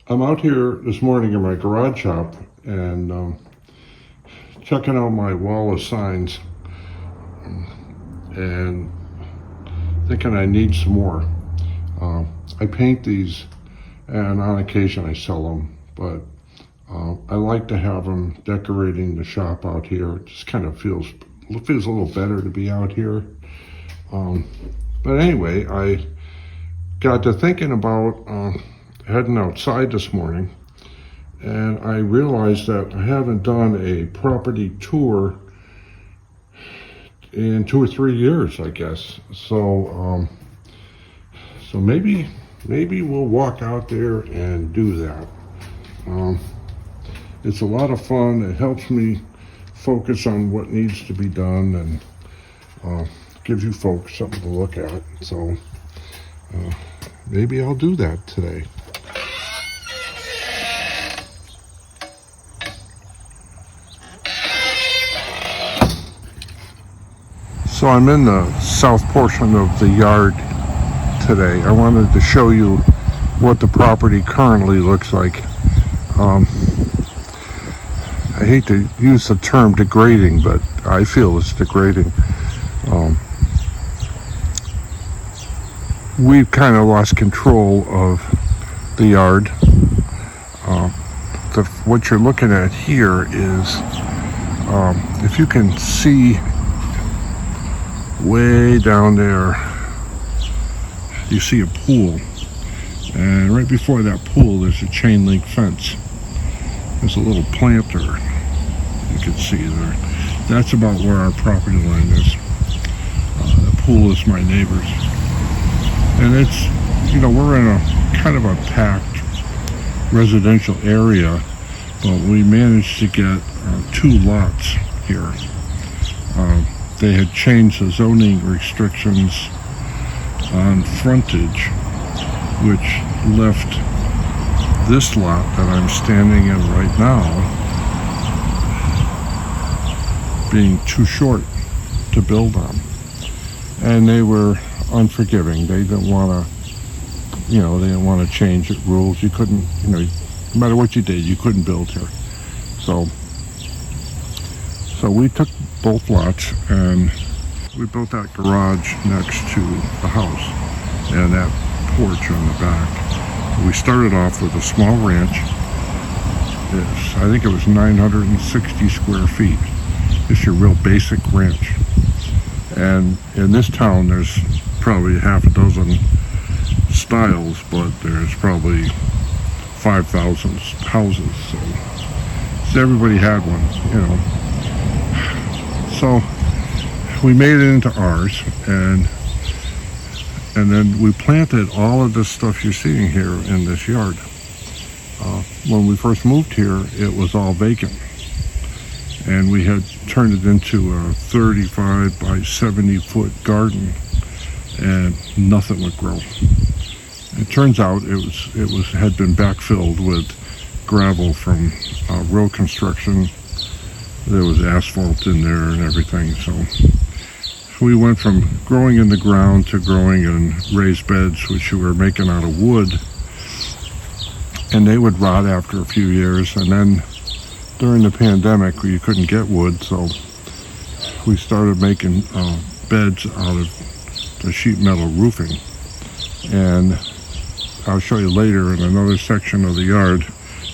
I'm out here this morning in my garage shop and checking out my wall of signs and thinking I need some more. I paint these and on occasion I sell them, but I like to have them decorating the shop out here. It just kind of feels a little better to be out here. But anyway, I got to thinking about heading outside this morning, and I realized that I haven't done a property tour in 2 or 3 years, I guess. So maybe we'll walk out there and do that. It's a lot of fun. It helps me focus on what needs to be done and gives you folks something to look at. So maybe I'll do that today. So I'm in the south portion of the yard today. I wanted to show you what the property currently looks like. I hate to use the term degrading, but I feel it's degrading. We've kind of lost control of the yard. What you're looking at here is, if you can see way down there, you see a pool, and right before that pool there's a chain link fence. There's a little planter you can see there. That's about where our property line is. The pool is my neighbor's, and it's, we're in a kind of a packed residential area, but we managed to get 2 lots here. They had changed the zoning restrictions on frontage, which left this lot that I'm standing in right now being too short to build on. And they were unforgiving. They didn't want to change the rules. You couldn't, no matter what you did, you couldn't build here. So we took both lots and we built that garage next to the house and that porch on the back. We started off with a small ranch. I think it was 960 square feet. It's your real basic ranch. And in this town, there's probably half a dozen styles, but there's probably 5,000 houses. So everybody had one, So we made it into ours, and then we planted all of this stuff you're seeing here in this yard. When we first moved here, it was all vacant, and we had turned it into a 35 by 70 foot garden, and nothing would grow. It turns out it had been backfilled with gravel from road construction. There was asphalt in there and everything, so we went from growing in the ground to growing in raised beds, which we were making out of wood, and they would rot after a few years. And then during the pandemic, you couldn't get wood, so we started making beds out of the sheet metal roofing. And I'll show you later in another section of the yard,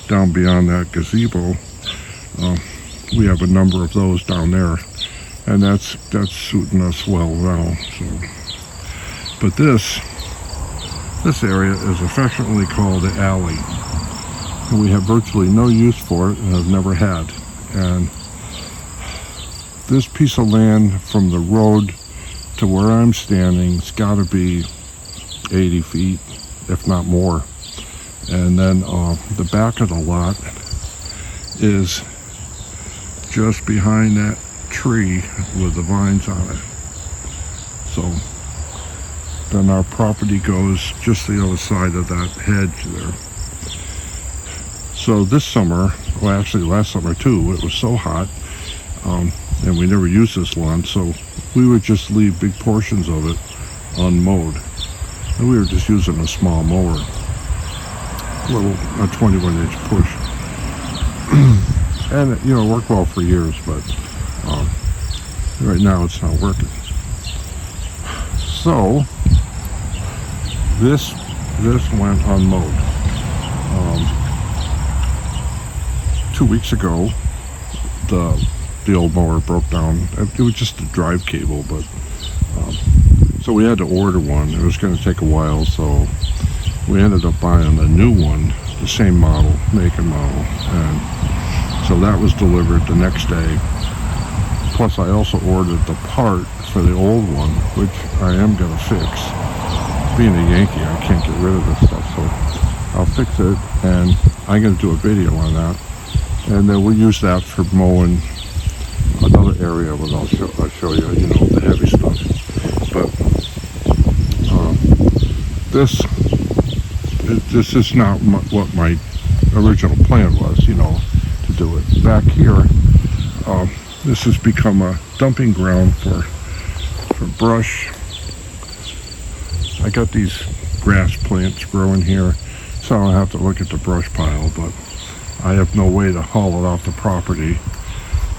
down beyond that gazebo, we have a number of those down there, and that's suiting us well now. So, but this area is affectionately called the alley, and we have virtually no use for it and have never had. And this piece of land from the road to where I'm standing, it's got to be 80 feet, if not more. And then the back of the lot is just behind that tree with the vines on it. So then our property goes just the other side of that hedge there. So this summer, well actually last summer too, it was so hot, and we never used this lawn, so we would just leave big portions of it unmowed. And we were just using a small mower. little a 21-inch push, and it worked well for years. But right now it's not working. So this went unmowed. 2 weeks ago, the old mower broke down. It was just a drive cable, but so we had to order one. It was going to take a while, so we ended up buying a new one, the same model, make and model, and so that was delivered the next day. Plus, I also ordered the part for the old one, which I am going to fix. Being a Yankee, I can't get rid of this stuff, so I'll fix it, and I'm going to do a video on that, and then we'll use that for mowing another area. But I'll show you, the heavy stuff. But this is not what my original plan was, to do it. Back here, this has become a dumping ground for brush. I got these grass plants growing here, so I don't have to look at the brush pile, but I have no way to haul it off the property.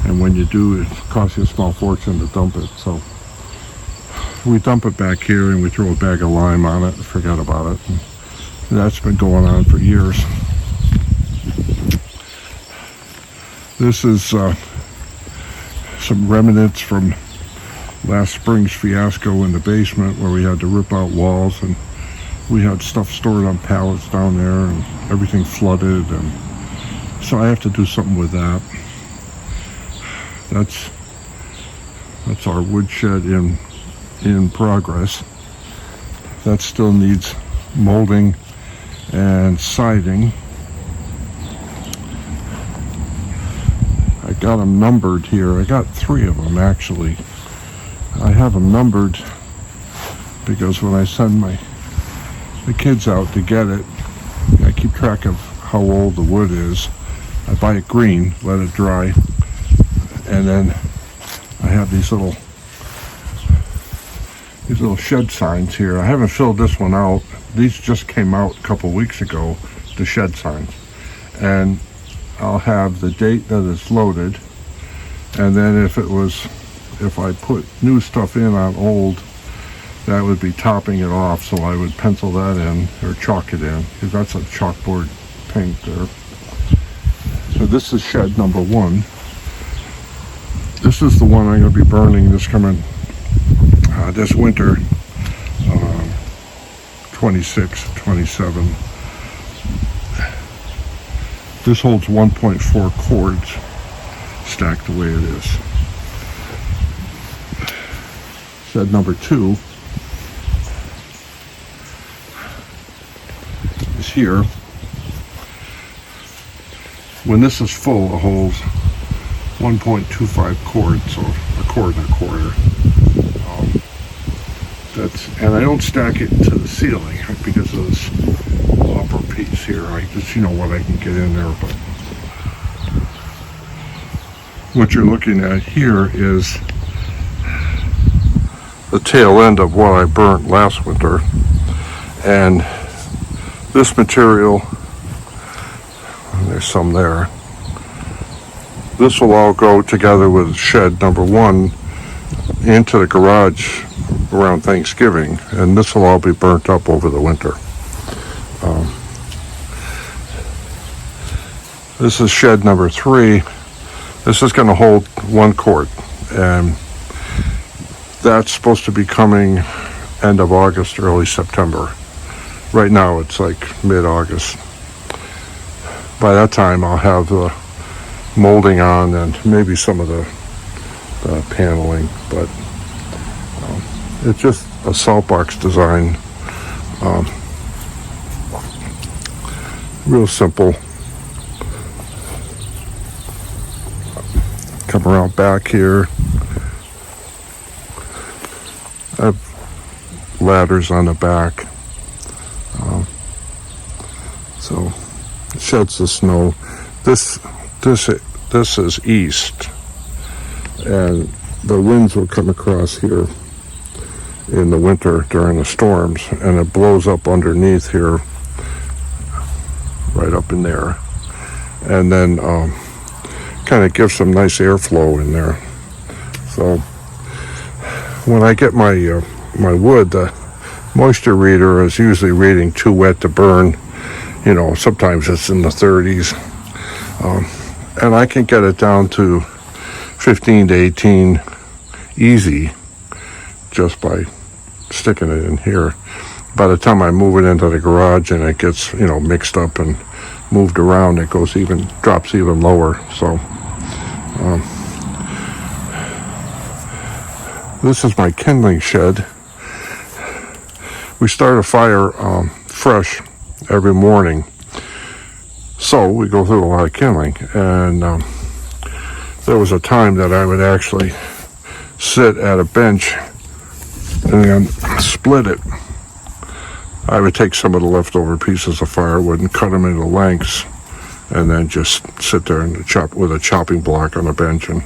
And when you do, it costs you a small fortune to dump it. So we dump it back here and we throw a bag of lime on it and forget about it. And that's been going on for years. This is some remnants from last spring's fiasco in the basement, where we had to rip out walls and we had stuff stored on pallets down there and everything flooded, and so I have to do something with that. That's our woodshed in progress. That still needs molding and siding. I got them numbered here. I got 3 of them actually. I have them numbered because when I send the kids out to get it, I keep track of how old the wood is. I buy it green, let it dry, and then I have these little shed signs here. I haven't filled this one out. These just came out a couple weeks ago, the shed signs, and I'll have the date that it's loaded, and then if I put new stuff in on old, that would be topping it off, so I would pencil that in or chalk it in, because that's a chalkboard paint there. So this is shed number 1. This is the one I'm going to be burning this this winter, 26, 27. This holds 1.4 cords stacked the way it is. Shed number 2 is here. When this is full, it holds 1.25 cords, so a cord and a quarter. And I don't stack it to the ceiling because of this upper piece here. I just, what I can get in there. But what you're looking at here is the tail end of what I burnt last winter, and this material, and there's some there, this will all go together with shed number 1 into the garage around Thanksgiving, and this will all be burnt up over the winter. This is shed number 3. This is going to hold 1 cord, and that's supposed to be coming end of August, early September. Right now it's like mid-August. By that time I'll have the molding on and maybe some of the paneling, but it's just a salt box design. Real simple. Come around back here. I have ladders on the back, so it sheds the snow. This is east, and the winds will come across here in the winter during the storms, and it blows up underneath here right up in there, and then kind of give some nice airflow in there. So when I get my my wood, the moisture reader is usually reading too wet to burn. Sometimes it's in the 30s, and I can get it down to 15 to 18 easy just by sticking it in here. By the time I move it into the garage and it gets mixed up and moved around, it drops even lower. So this is my kindling shed. We start a fire fresh every morning, so we go through a lot of kindling. And there was a time that I would actually sit at a bench and then split it. I would take some of the leftover pieces of firewood and cut them into lengths, and then just sit there and chop with a chopping block on a bench and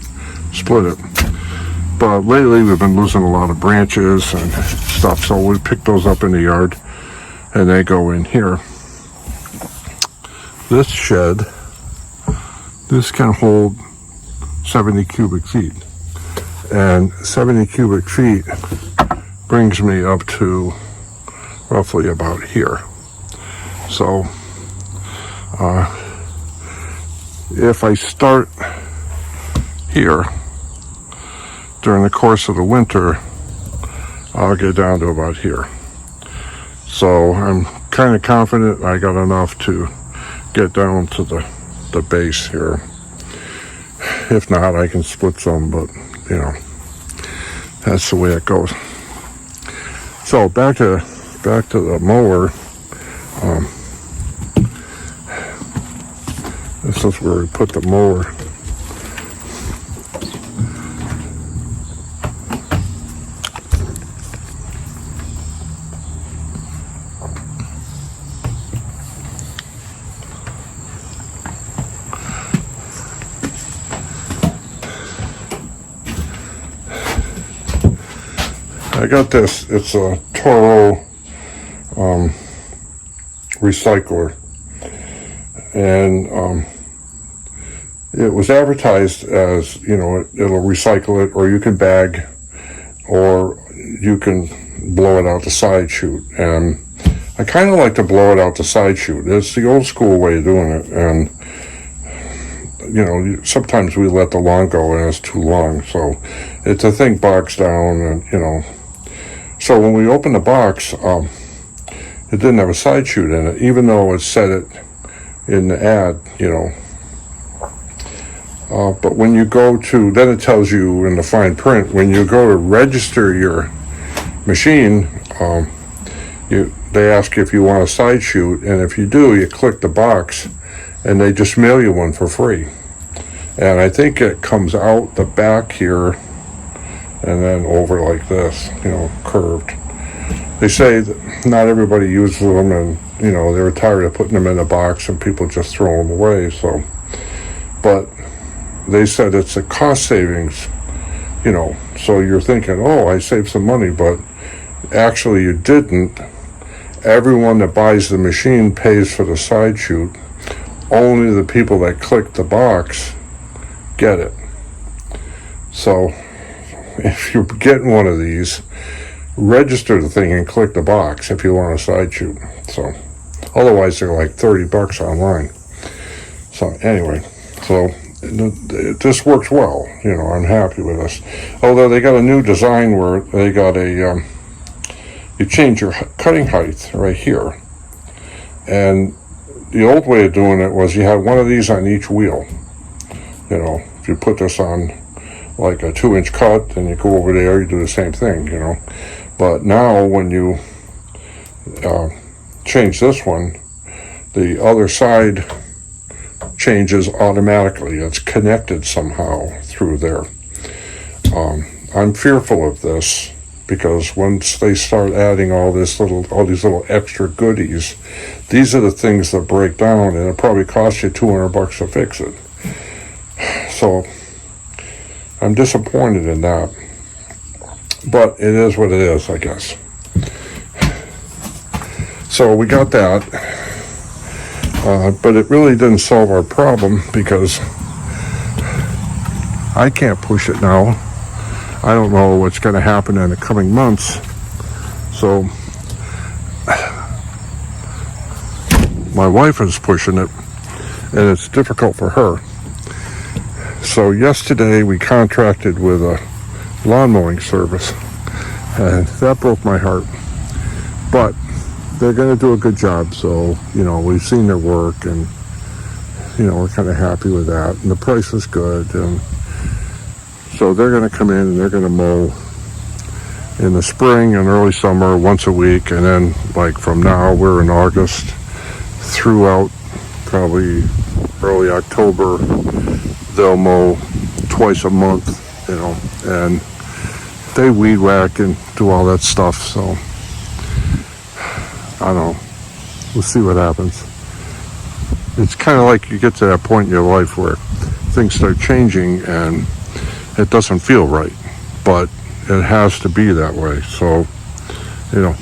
split it. But lately we've been losing a lot of branches and stuff, so we pick those up in the yard and they go in here. This shed, this can hold 70 cubic feet, and 70 cubic feet brings me up to roughly about here. So if I start here during the course of the winter, I'll get down to about here. So I'm kind of confident I got enough to get down to the base here. If not, I can split some, but that's the way it goes. So back to the mower. This is where we put the mower. I got this, it's a Toro recycler, and it was advertised as, it'll recycle it, or you can bag, or you can blow it out the side chute. And I kind of like to blow it out the side chute. It's the old school way of doing it, and sometimes we let the lawn go and it's too long, so it's a thing boxed down, and so when we opened the box, it didn't have a side chute in it, even though it said it in the ad, but when you go to, then it tells you in the fine print, when you go to register your machine, they ask if you want a side chute, and if you do, you click the box, and they just mail you one for free. And I think it comes out the back here, and then over like this, curved. They say that not everybody uses them, and they're tired of putting them in a box and people just throw them away. So, but they said it's a cost savings, so you're thinking, oh, I saved some money, but actually you didn't. Everyone that buys the machine pays for the side chute. Only the people that click the box get it. So if you're getting one of these, register the thing and click the box if you want a side chute. So otherwise they're like $30 online. So anyway, so this works well. I'm happy with this. Although they got a new design where they got a you change your cutting height right here, and the old way of doing it was you had one of these on each wheel. If you put this on like a 2-inch cut, and you go over there, you do the same thing, But now when you change this one, the other side changes automatically. It's connected somehow through there. I'm fearful of this, because once they start adding all these little extra goodies, these are the things that break down, and it probably costs you $200 to fix it. So I'm disappointed in that, but it is what it is, I guess. So we got that. But it really didn't solve our problem because I can't push it now. I don't know what's going to happen in the coming months. So my wife is pushing it, and it's difficult for her. So yesterday we contracted with a lawn mowing service, and that broke my heart. But they're going to do a good job, so, we've seen their work, and, we're kind of happy with that. And the price was good, and so they're going to come in and they're going to mow in the spring and early summer once a week, and then, like, from now, we're in August, throughout probably early October, they'll mow twice a month, and they weed whack and do all that stuff, so I don't know. We'll see what happens. It's kind of like you get to that point in your life where things start changing and it doesn't feel right, but it has to be that way. So,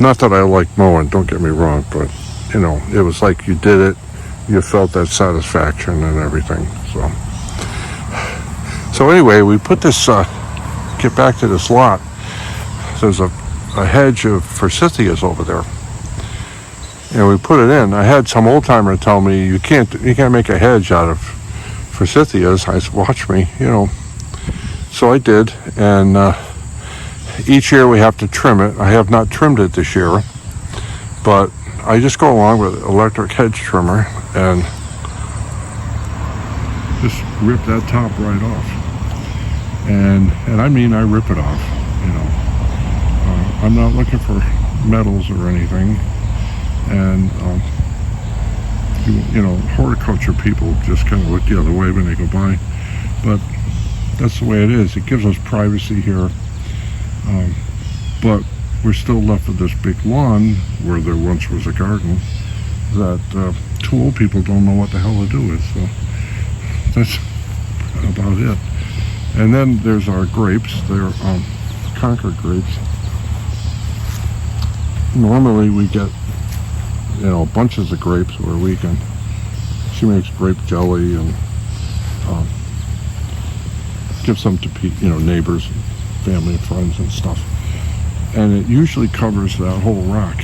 not that I like mowing, don't get me wrong, but, it was like you did it, you felt that satisfaction and everything. So anyway, we put this, get back to this lot. There's a hedge of forsythias over there. And we put it in. I had some old timer tell me you can't make a hedge out of forsythias. I said, watch me, So I did, and each year we have to trim it. I have not trimmed it this year, but I just go along with electric hedge trimmer and just rip that top right off. And I mean I rip it off. I'm not looking for metals or anything. And, horticulture people just kind of look the other way when they go by. But that's the way it is. It gives us privacy here. But we're still left with this big lawn where there once was a garden that two old people don't know what the hell to do with. So that's about it. And then there's our grapes. They're Concord grapes. Normally we get bunches of grapes where we can. She makes grape jelly and gives them to neighbors, family, and friends and stuff. And it usually covers that whole rock.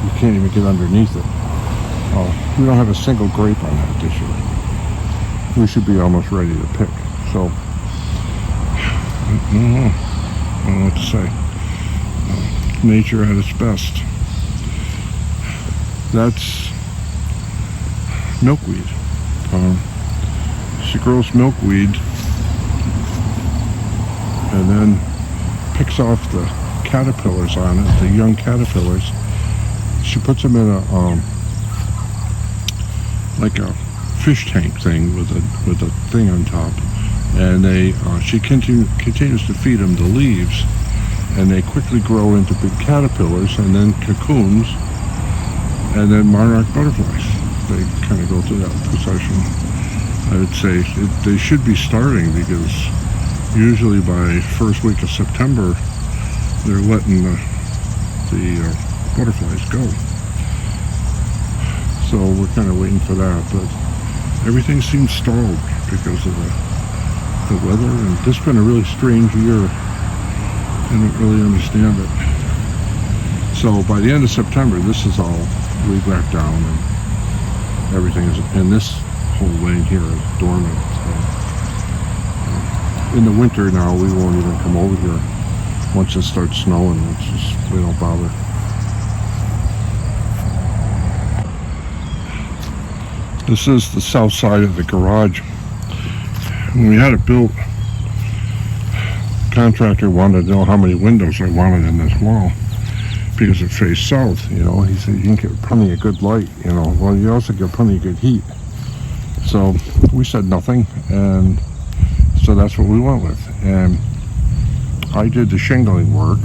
You can't even get underneath it. We don't have a single grape on that this year. We should be almost ready to pick. So I don't know what to say. Nature at its best. That's milkweed. She grows milkweed and then picks off the caterpillars on it, the young caterpillars. She puts them in a like a fish tank thing with a thing on top, and she continues to feed them the leaves, and they quickly grow into big caterpillars and then cocoons. And then monarch butterflies. They kind of go through that procession. I would say they should be starting because usually by first week of September, they're letting the butterflies go. So we're kind of waiting for that. But everything seems stalled because of the weather. And this has been a really strange year. I don't really understand it. So by the end of September, this is all weed back down, and everything is, and this whole lane here is dormant. So, in the winter now, we won't even come over here. Once it starts snowing, we don't bother. This is the south side of the garage. When we had it built, the contractor wanted to know how many windows I wanted in this wall, because it faced south, He said, you can get plenty of good light, Well, you also get plenty of good heat. So we said nothing, and so that's what we went with. And I did the shingling work.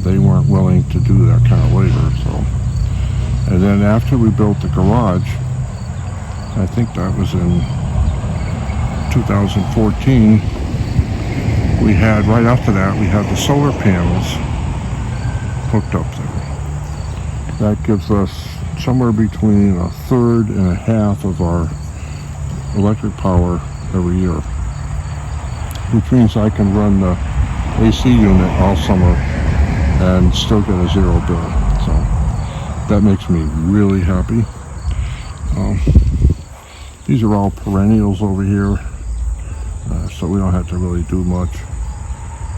They weren't willing to do that kind of labor, so. And then after we built the garage, I think that was in 2014, right after that, we had the solar panels hooked up there. That gives us somewhere between a third and a half of our electric power every year, which means I can run the AC unit all summer and still get a zero bill. So that makes me really happy. These are all perennials over here, so we don't have to really do much.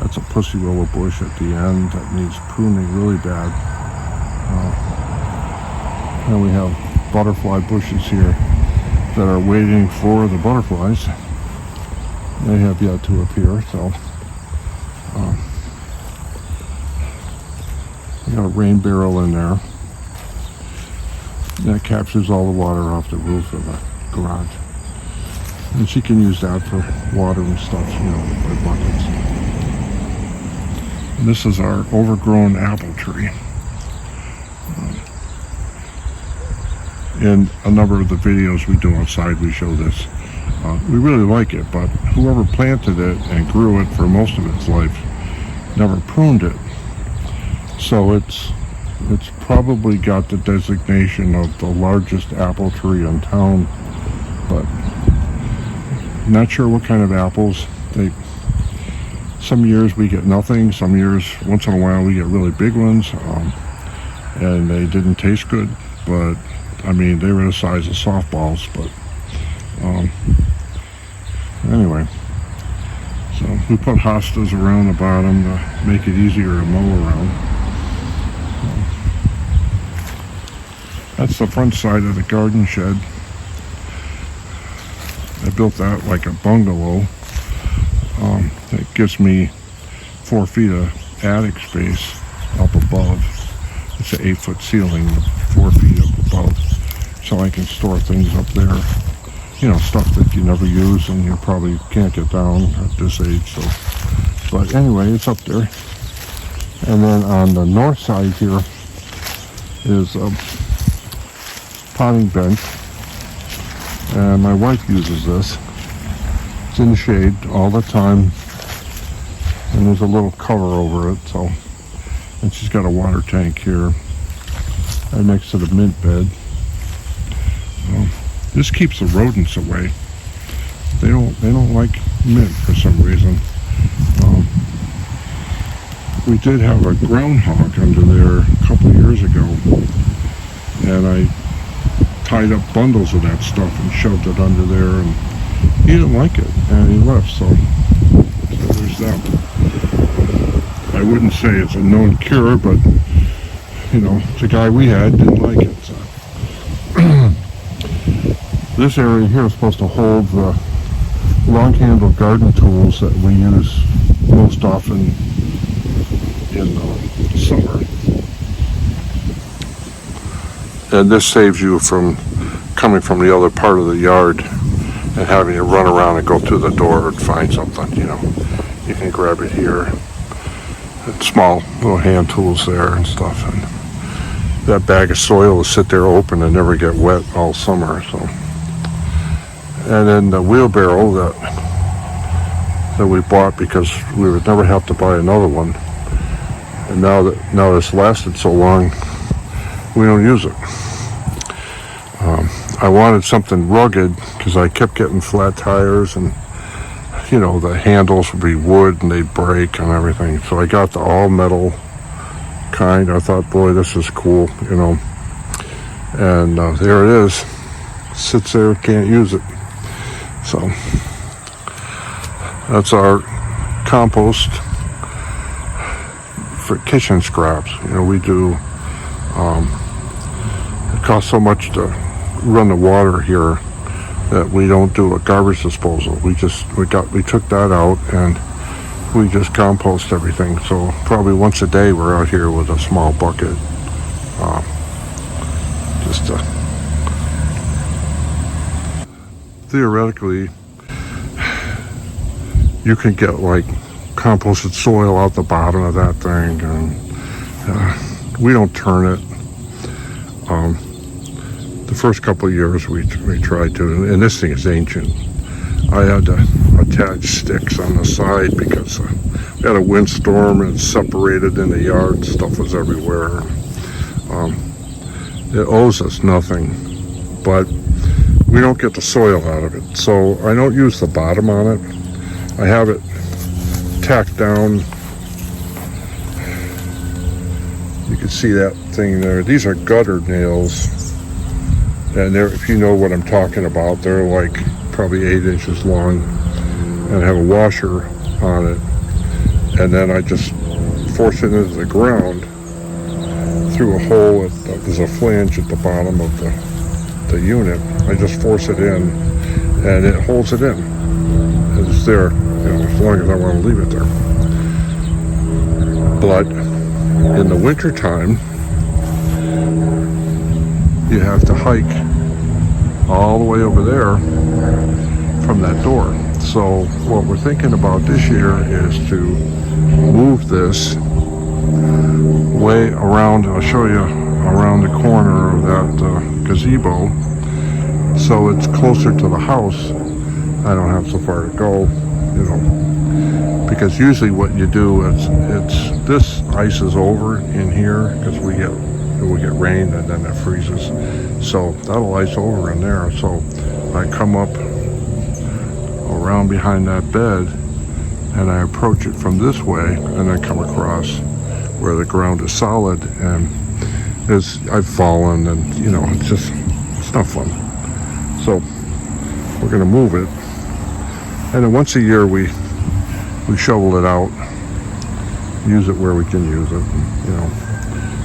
That's a pussy willow bush at the end that needs pruning really bad. And we have butterfly bushes here that are waiting for the butterflies. They have yet to appear, so we got a rain barrel in there that captures all the water off the roof of the garage, and she can use that for water and stuff, with buckets. And this is our overgrown apple tree. In a number of the videos we do outside, we show this. We really like it, but whoever planted it and grew it for most of its life never pruned it. So it's probably got the designation of the largest apple tree in town, but not sure what kind of apples. Some years we get nothing, some years, once in a while, we get really big ones, and they didn't taste good, but I mean, they were the size of softballs, but anyway, so we put hostas around the bottom to make it easier to mow around. That's the front side of the garden shed. I built that like a bungalow. It gives me 4 feet of attic space up above. It's an 8-foot ceiling, 4 feet up above, so I can store things up there. Stuff that you never use and you probably can't get down at this age. So, but anyway, it's up there. And then on the north side here is a potting bench, and my wife uses this. It's in the shade all the time, and there's a little cover over it. So, and she's got a water tank here right next to the mint bed. This keeps the rodents away. They don't like mint for some reason. We did have a groundhog under there a couple of years ago, and I tied up bundles of that stuff and shoved it under there, and he didn't like it, and he left. So there's that. I wouldn't say it's a known cure, but the guy we had didn't like it. So. This area here is supposed to hold the long-handled garden tools that we use most often in the summer. And this saves you from coming from the other part of the yard and having to run around and go through the door and find something. You can grab it here. And small little hand tools there and stuff. And that bag of soil will sit there open and never get wet all summer. So. And then the wheelbarrow that we bought because we would never have to buy another one. And now it's lasted so long, we don't use it. I wanted something rugged because I kept getting flat tires, and the handles would be wood and they'd break and everything. So I got the all metal kind. I thought, boy, this is cool, And there it is. Sits there, can't use it. So that's our compost for kitchen scraps. We do. It costs so much to run the water here that we don't do a garbage disposal. We took that out and we just compost everything. So probably once a day we're out here with a small bucket, just to. Theoretically, you can get like composted soil out the bottom of that thing, and we don't turn it. The first couple of years we tried to, and this thing is ancient. I had to attach sticks on the side because we had a windstorm and it separated in the yard. Stuff was everywhere. It owes us nothing, but we don't get the soil out of it. So I don't use the bottom on it. I have it tacked down. You can see that thing there. These are gutter nails, and they're, if you know what I'm talking about, they're like probably 8 inches long, and have a washer on it. And then I just force it into the ground through a hole. There's a flange at the bottom of the unit. I just force it in, and it holds it in. It's there, as long as I want to leave it there. But in the winter time, you have to hike all the way over there from that door. So what we're thinking about this year is to move this way around. I'll show you around the corner of that gazebo, so it's closer to the house. I don't have so far to go, because usually what you do is this ice is over in here because we get rain and then it freezes, so that'll ice over in there. So I come up around behind that bed and I approach it from this way, and I come across where the ground is solid, and I've fallen, and it's not fun. So we're going to move it, and then once a year we shovel it out, use it where we can use it.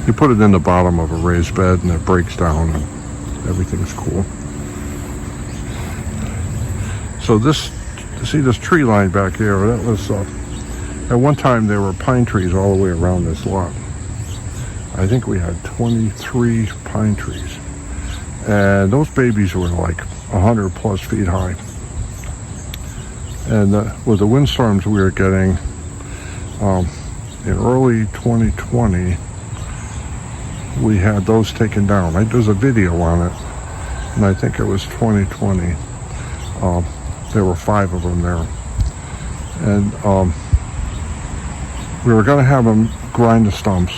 You put it in the bottom of a raised bed and it breaks down and everything's cool. So see this tree line back there, that was at one time there were pine trees all the way around this lot. I think we had 23 pine trees, and those babies were like 100 plus feet high. And with the windstorms we were getting in early 2020, we had those taken down. There's a video on it, and I think it was 2020. There were 5 of them there, and we were going to have them grind the stumps,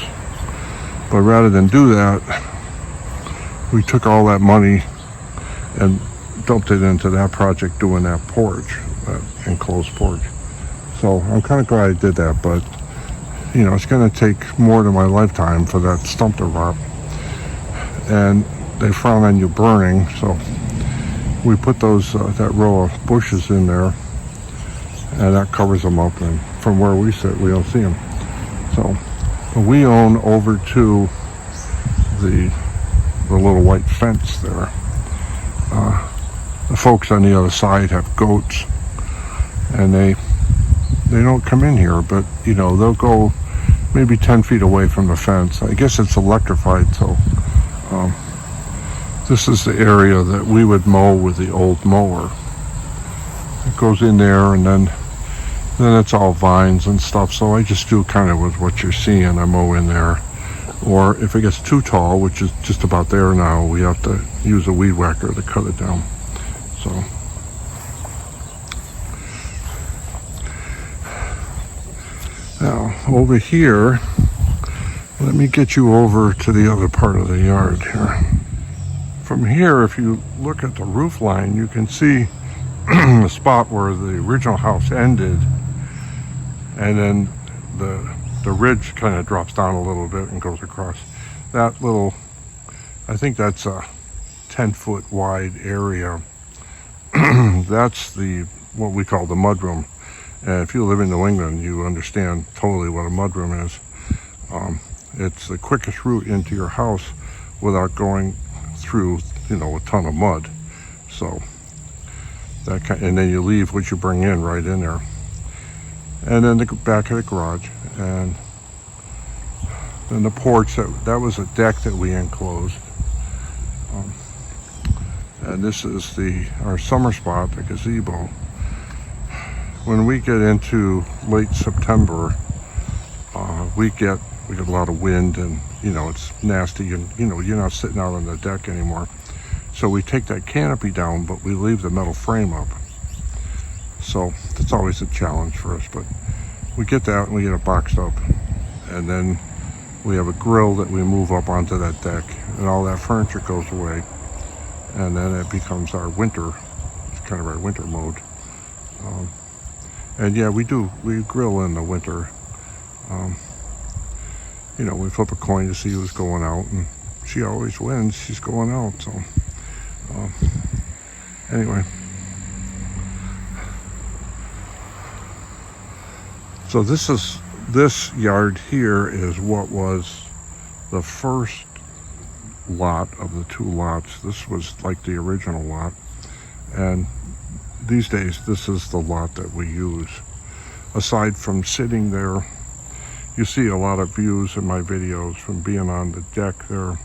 but rather than do that, we took all that money and dumped it into that project doing that porch, that enclosed porch. So I'm kind of glad I did that, but it's going to take more than my lifetime for that stump to rot, and they frown on you burning. So we put those that row of bushes in there, and that covers them up, and from where we sit we don't see them. So we own over to the little white fence there. The folks on the other side have goats, and they don't come in here, but they'll go maybe 10 feet away from the fence. I guess it's electrified, so this is the area that we would mow with the old mower. It goes in there, and then it's all vines and stuff, so I just do kind of with what you're seeing. I mow in there, or if it gets too tall, which is just about there now, we have to use a weed whacker to cut it down. So now over here, let me get you over to the other part of the yard here. From here, if you look at the roof line, you can see the spot where the original house ended, and then the ridge kind of drops down a little bit and goes across that little, I think that's a 10-foot wide area. That's what we call the mudroom. And if you live in New England, you understand totally what a mudroom is. It's the quickest route into your house without going through a ton of mud. So and then you leave what you bring in right in there, and then the back of the garage, and then the porch. That was a deck that we enclosed, and this is our summer spot, the gazebo. When we get into late September, we get a lot of wind, and it's nasty, and you're not sitting out on the deck anymore. So we take that canopy down, but we leave the metal frame up. So that's always a challenge for us, but we get that and we get it boxed up, and then we have a grill that we move up onto that deck, and all that furniture goes away, and then it becomes our winter. It's kind of our winter mode. And yeah, we grill in the winter. We flip a coin to see who's going out, and she always wins. She's going out, so anyway. So this yard here is what was the first lot of the two lots. This was like the original lot, and these days this is the lot that we use. Aside from sitting there, you see a lot of views in my videos from being on the deck there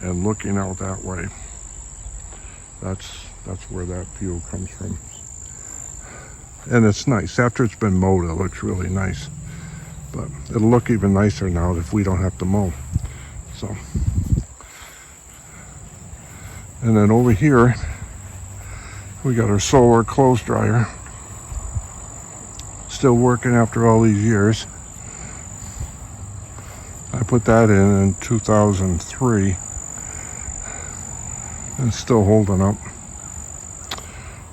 and looking out that way. That's where that view comes from. And it's nice. After it's been mowed, it looks really nice. But it'll look even nicer now if we don't have to mow. So, and then over here, we got our solar clothes dryer. Still working after all these years. I put that in 2003. And it's still holding up.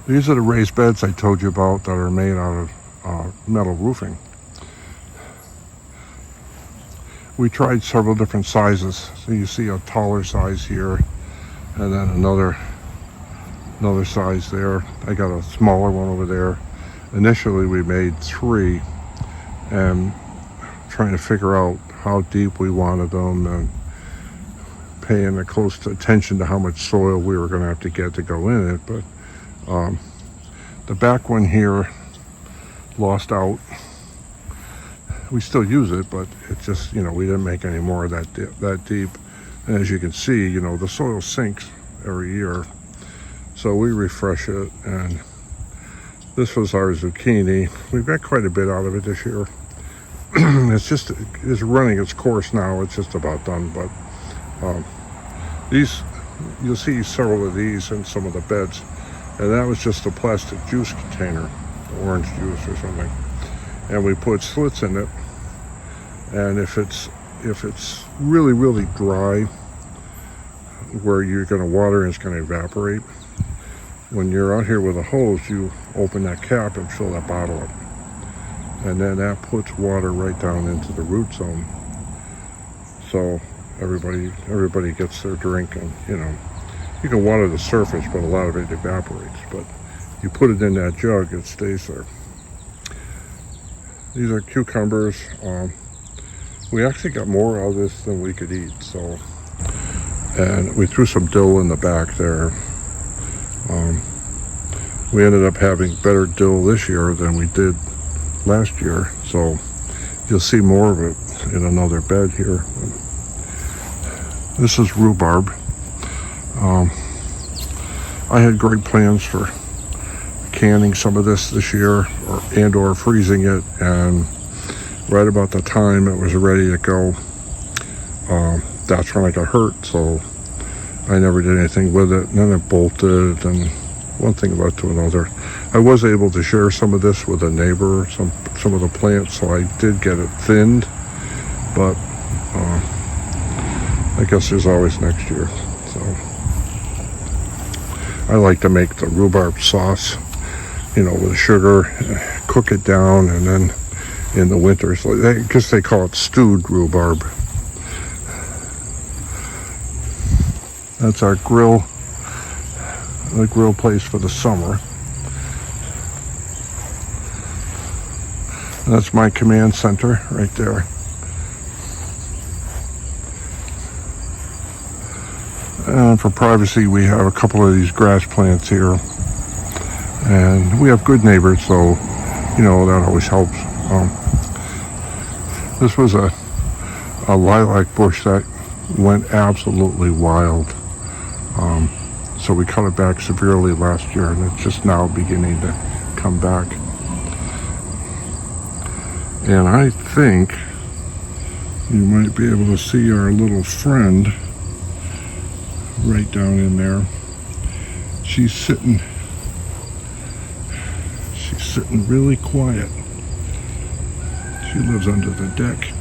These are the raised beds I told you about that are made out of metal roofing. We tried several different sizes. So you see a taller size here, and then another size there. I got a smaller one over there. Initially we made 3, and trying to figure out how deep we wanted them and paying close attention to how much soil we were going to have to get to go in it. But the back one here lost out. We still use it, but it just, we didn't make any more of that deep. And as you can see, the soil sinks every year. So we refresh it, and this was our zucchini. We've got quite a bit out of it this year. It's running its course now. It's just about done, but you'll see several of these in some of the beds. And that was just a plastic juice container, orange juice or something. And we put slits in it. And if it's really, really dry, where you're going to water and it's going to evaporate, when you're out here with a hose, you open that cap and fill that bottle up. And then that puts water right down into the root zone. So everybody gets their drink, and you can water the surface, but a lot of it evaporates. But you put it in that jug, it stays there. These are cucumbers. We actually got more out of this than we could eat. So, and we threw some dill in the back there. We ended up having better dill this year than we did last year. So you'll see more of it in another bed here. This is rhubarb. I had great plans for canning some of this year or freezing it, and right about the time it was ready to go, that's when I got hurt, so I never did anything with it. And then it bolted, and one thing about to another. I was able to share some of this with a neighbor, some of the plants, so I did get it thinned, but I guess there's always next year. So I like to make the rhubarb sauce, with sugar, cook it down, and then in the winter, so I guess they call it stewed rhubarb. That's our grill, the grill place for the summer. And that's my command center right there. And for privacy, we have a couple of these grass plants here. And we have good neighbors, so, that always helps. This was a lilac bush that went absolutely wild. So we cut it back severely last year, and it's just now beginning to come back. And I think you might be able to see our little friend right down in there. She's sitting really quiet. She lives under the deck.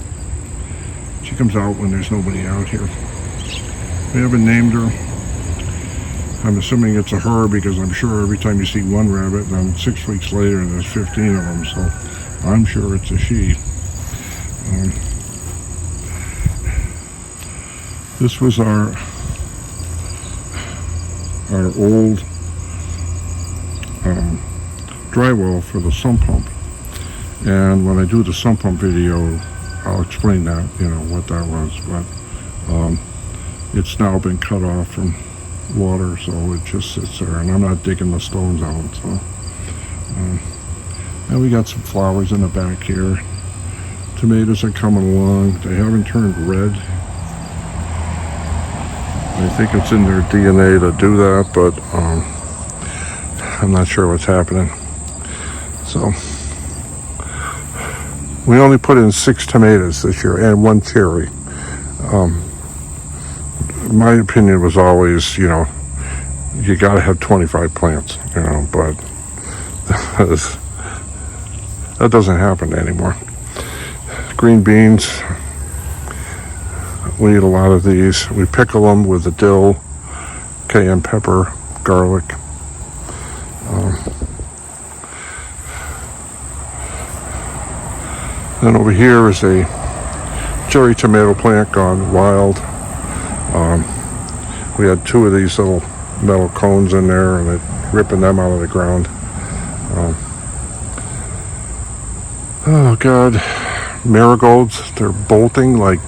She She comes out when there's nobody out here. We haven't named her. I'm assuming it's a her because I'm sure every time you see one rabbit, then 6 weeks later there's 15 of them. So I'm sure it's a she. This was our old dry well for the sump pump. And when I do the sump pump video, I'll explain that, what that was. But it's now been cut off from water, so it just sits there, and I'm not digging the stones out. So, and we got some flowers in the back here. Tomatoes are coming along. They haven't turned red. I think it's in their DNA to do that, but I'm not sure what's happening. So we only put in 6 tomatoes this year and 1 cherry. My opinion was always, you got to have 25 plants, but that doesn't happen anymore. Green beans, we eat a lot of these. We pickle them with the dill, cayenne pepper, garlic. Then over here is a cherry tomato plant gone wild. We had 2 of these little metal cones in there, and ripping them out of the ground. Oh God, marigolds, they're bolting like,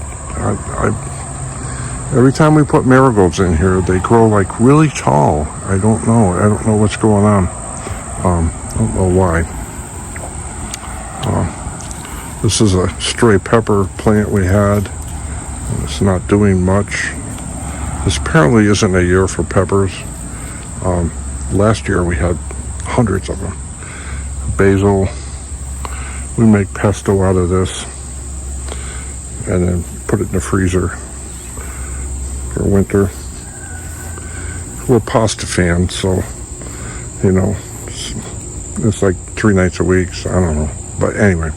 every time we put marigolds in here, they grow like really tall. I don't know what's going on. I don't know why. This is a stray pepper plant we had. It's not doing much. This apparently isn't a year for peppers. Last year we had hundreds of them. Basil. We make pesto out of this and then put it in the freezer for winter. We're pasta fans, so it's like 3 nights a week. So I don't know, but anyway,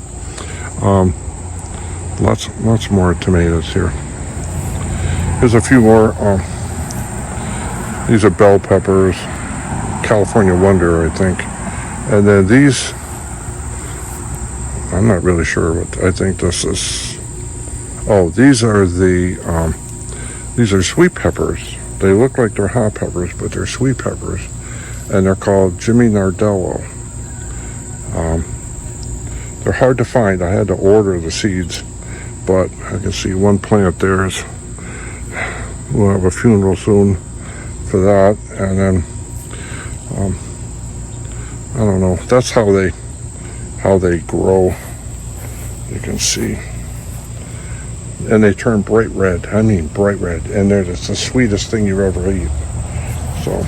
lots more tomatoes here. There's a few more. These are bell peppers, California Wonder, I think, and then these. I'm not really sure what I think this is. Oh, these are sweet peppers. They look like they're hot peppers, but they're sweet peppers, and they're called Jimmy Nardello. They're hard to find. I had to order the seeds, but I can see one plant there is. We'll have a funeral soon for that, and then I don't know. That's how they grow. You can see, and they turn bright red. I mean bright red, and it's the sweetest thing you ever eat. So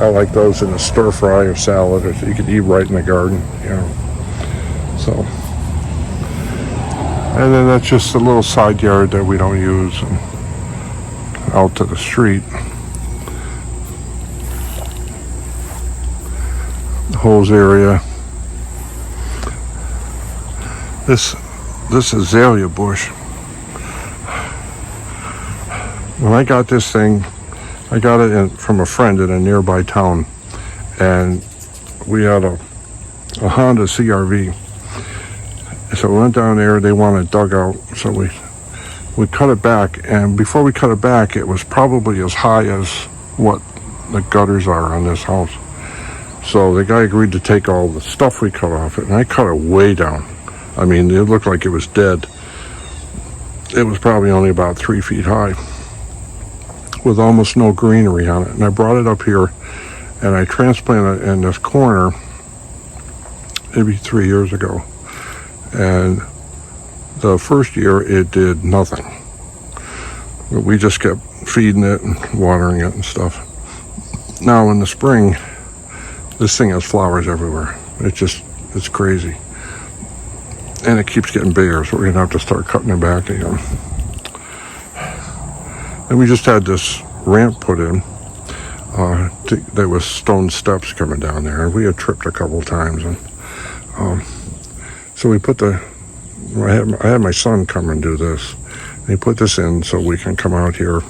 I like those in a stir fry or salad, or you could eat right in the garden. So, and then that's just a little side yard that we don't use, and out to the street. The hose area. This azalea bush. When I got this thing, I got it from a friend in a nearby town, and we had a Honda CRV. So we went down there. They wanted dug out, so we cut it back. And before we cut it back, it was probably as high as what the gutters are on this house. So the guy agreed to take all the stuff we cut off it, and I cut it way down. I mean, it looked like it was dead. It was probably only about 3 feet high with almost no greenery on it. And I brought it up here and I transplanted it in this corner maybe 3 years ago. And the first year it did nothing. We just kept feeding it and watering it and stuff. Now in the spring, this thing has flowers everywhere. It's crazy. And it keeps getting bigger, so we're going to have to start cutting it back again. And we just had this ramp put in. There was stone steps coming down there, and we had tripped a couple times. And so we put the I had my son come and do this. And he put this in so we can come out here.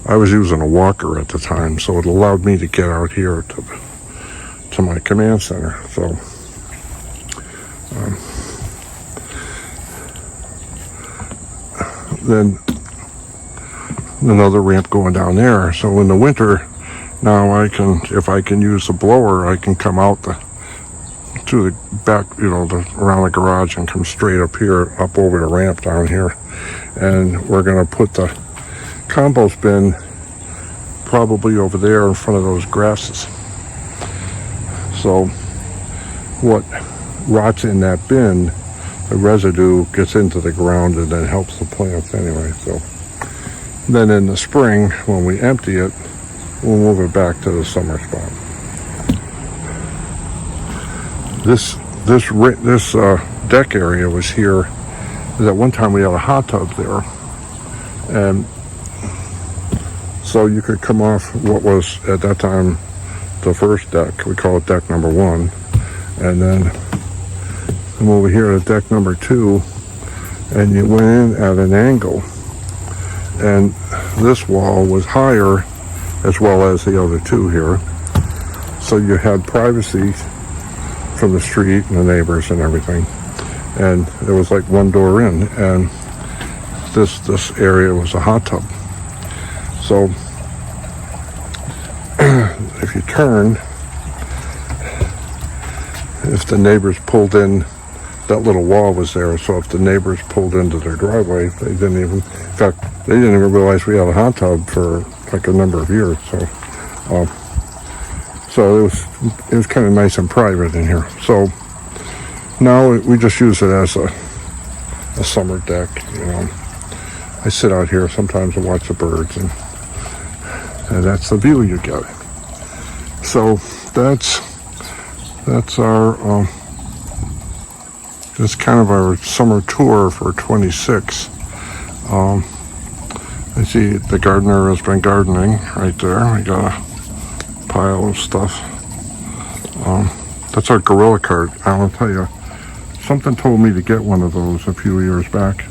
I was using a walker at the time, so it allowed me to get out here to my command center. So then another ramp going down there. So in the winter, now if I can use the blower, I can come out to the back, around the garage and come straight up here, up over the ramp down here. And we're going to put the compost bin probably over there in front of those grasses. So what rots in that bin, the residue gets into the ground and then helps the plants anyway. So then in the spring, when we empty it, we'll move it back to the summer spot. This deck area was here. At one time we had a hot tub there, and so you could come off what was at that time the first deck. We call it deck number 1, and then come over here to deck number 2, and you went in at an angle, and this wall was higher as well as the other two here, so you had privacy from the street and the neighbors and everything. And there was like one door in, and this area was a hot tub. So if you turn, if the neighbors pulled in, that little wall was there, so if the neighbors pulled into their driveway, they didn't even realize we had a hot tub for like a number of years. So it was kind of nice and private in here. So now we just use it as a summer deck. I sit out here sometimes and watch the birds, and that's the view you get. So that's our that's kind of our summer tour for 26. I see the gardener has been gardening right there. We got a pile of stuff. That's our gorilla cart. I will tell you, something told me to get one of those a few years back.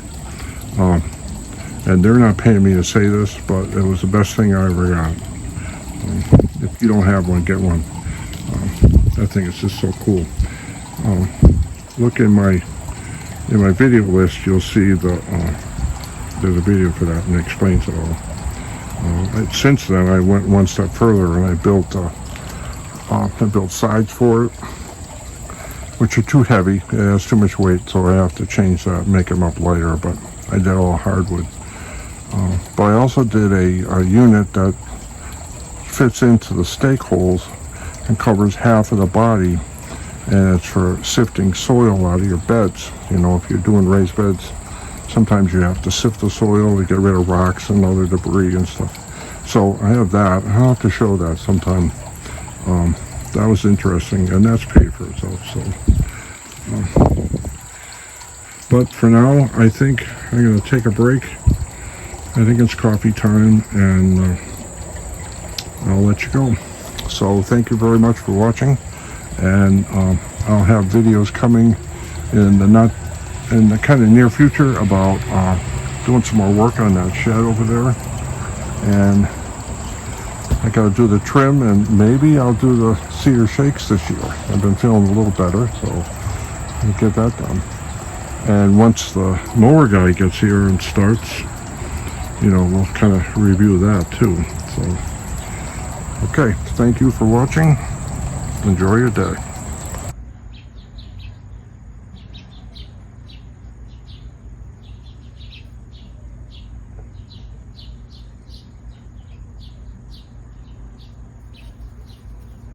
And they're not paying me to say this, but it was the best thing I ever got. If you don't have one, get one. That thing is just so cool. Look in my video list, you'll see there's a video for that, and it explains it all. Since then, I went one step further, and I built sides for it, which are too heavy. It has too much weight, so I have to change that, make them up lighter. But I did all hardwood. But I also did a unit that fits into the stake holes and covers half of the body, and it's for sifting soil out of your beds. If you're doing raised beds, sometimes you have to sift the soil to get rid of rocks and other debris and stuff. So I have that. I'll have to show that sometime. That was interesting, and that's paid for itself. So, but for now, I think I'm going to take a break. I think it's coffee time, and I'll let you go. So thank you very much for watching, and I'll have videos coming in the kind of near future about doing some more work on that shed over there. And I got to do the trim, and maybe I'll do the cedar shakes this year. I've been feeling a little better, so I'll get that done. And once the mower guy gets here and starts, we'll kind of review that too. So, okay, thank you for watching. Enjoy your day.